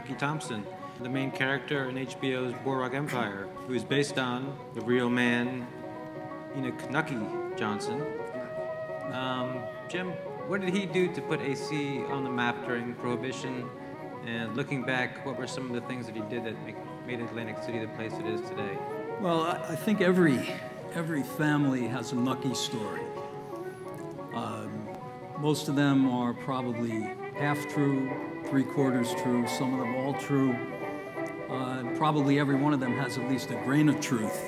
Nucky Thompson, the main character in HBO's Boardwalk Empire, who is based on the real man, Enoch Nucky Johnson. Jim, what did he do to put AC on the map during Prohibition? And looking back, what were some of the things that he did that made Atlantic City the place it is today? Well, I think every family has a Nucky story. Most of them are probably half true, 3/4 true, some of them all true. Probably every one of them has at least a grain of truth.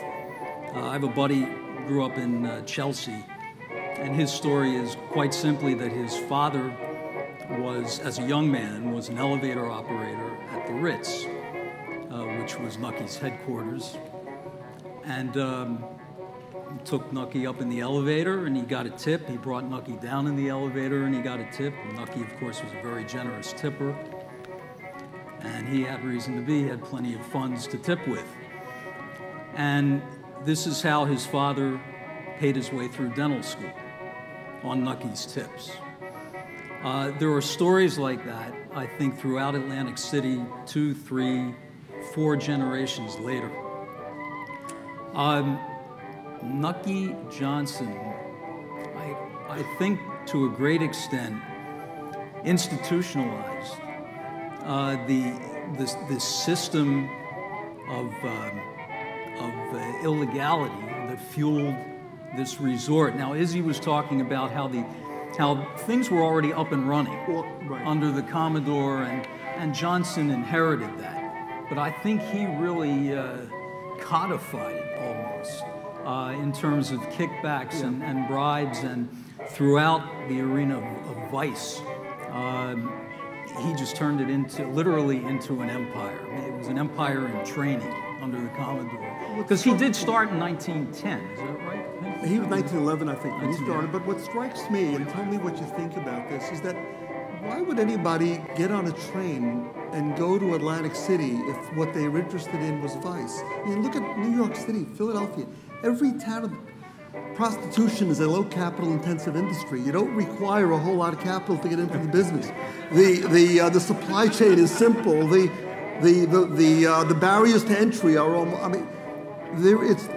I have a buddy who grew up in Chelsea, and his story is quite simply that his father was, as a young man, was an elevator operator at the Ritz, which was Nucky's headquarters. And took Nucky up in the elevator, and he got a tip. He brought Nucky down in the elevator, and he got a tip. And Nucky, of course, was a very generous tipper. And he had reason to be. He had plenty of funds to tip with. And this is how his father paid his way through dental school, on Nucky's tips. There are stories like that, I think, throughout Atlantic City, 2, 3, 4 generations later. Nucky Johnson, I think to a great extent, institutionalized the system of illegality that fueled this resort. Now, Izzy was talking about how things were already up and running under the Commodore, and Johnson inherited that. But I think he really codified it almost in terms of kickbacks and bribes, and throughout the arena of vice. He just turned it literally into an empire. It was an empire in training under the Commodore. Because he did start in 1910, is that right? He was 1911, I think, when he started. But what strikes me, and tell me what you think about this, is that why would anybody get on a train and go to Atlantic City if what they were interested in was vice? I mean, look at New York City, Philadelphia. Every town, prostitution is a low capital intensive industry. You don't require a whole lot of capital to get into the business. The supply chain is simple. The barriers to entry are almost, I mean,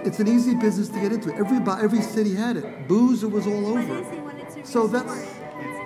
it's an easy business to get into. Every city had it. Booze, it was all over. But Izzy, when it's a So resort, that's it's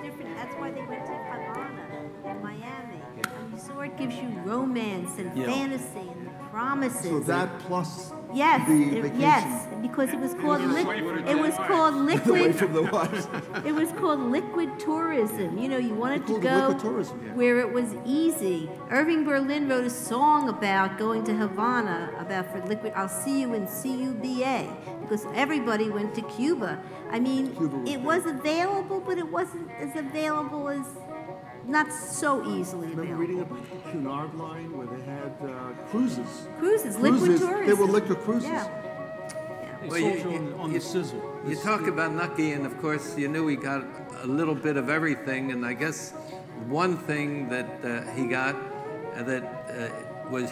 different. That's why they went to Havana and Miami. A resort gives you romance and fantasy and promises. so that plus Yes, the vacation. yes, because it was called liquid. It was called Away liquid. from the wives. It was called liquid tourism. You know, you wanted to called it go liquid tourism, where it was easy. Irving Berlin wrote a song about going to Havana, for liquid. I'll see you in CUBA, because everybody went to Cuba. I mean, it was available, but it wasn't as available as. Not so easily Remember available. reading about the Cunard line where they had cruises? Cruises, liquid tourism. They were liquid cruises. Yeah. They Well, sold you on the sizzle. You talk about Nucky, and of course, you knew he got a little bit of everything. And I guess one thing that he got,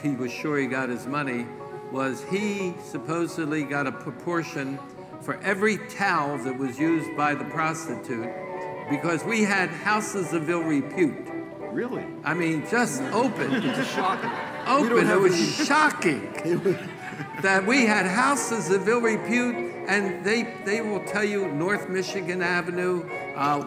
he was sure he got his money, was he supposedly got a proportion for every towel that was used by the prostitute, because we had houses of ill repute. Really? I mean, just open. It's shocking. Open. It was shocking that we had houses of ill repute, and they will tell you North Michigan Avenue,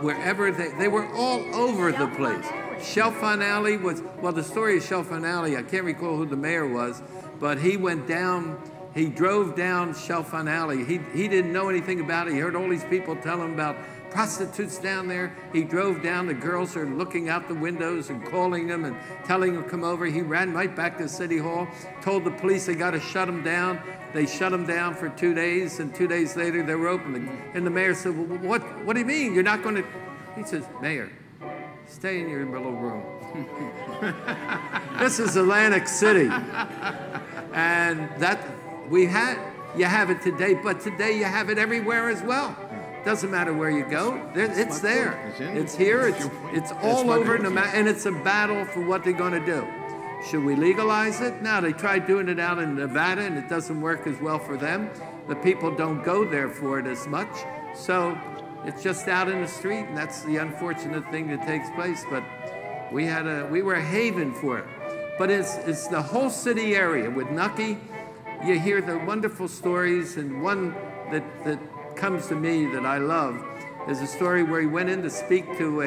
wherever they were all over the place. Chalfont Alley was, well, the story of Chalfont Alley, I can't recall who the mayor was, but he went down, he drove down Chalfont Alley. He didn't know anything about it. He heard all these people tell him about prostitutes down there. He drove down, the girls are looking out the windows and calling him and telling him to come over. He ran right back to City Hall, told the police they got to shut him down. They shut him down for 2 days, and 2 days later they were open. And the mayor said, well, what do you mean? You're not going to? He says, Mayor, stay in your little room. This is Atlantic City. And that you have it today, but today you have it everywhere as well. Doesn't matter where you go, it's there. It's here, it's all over, and it's a battle for what they're going to do. Should we legalize it? No, they tried doing it out in Nevada, and it doesn't work as well for them. The people don't go there for it as much, so it's just out in the street, and that's the unfortunate thing that takes place. But we were a haven for it. but it's the whole city area. With Nucky, you hear the wonderful stories, and one that comes to me that I love is a story where he went in to speak to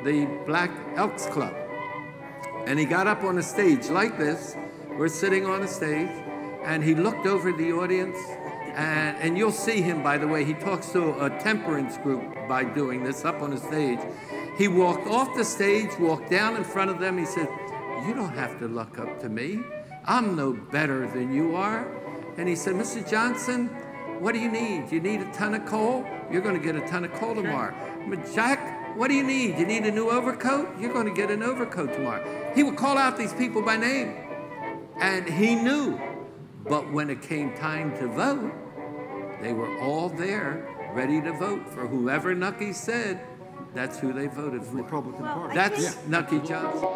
the Black Elks Club. And he got up on a stage like this. We're sitting on a stage, and he looked over the audience, and you'll see him, by the way, he talks to a temperance group by doing this up on the stage. He walked off the stage, walked down in front of them. He said, "You don't have to look up to me. I'm no better than you are." And he said, "Mr. Johnson, what do you need? You need a ton of coal? You're going to get a ton of coal tomorrow. Jack, what do you need? You need a new overcoat? You're going to get an overcoat tomorrow." He would call out these people by name. And he knew. But when it came time to vote, they were all there, ready to vote for whoever Nucky said. That's who they voted for. Republican Party. That's Nucky Johnson.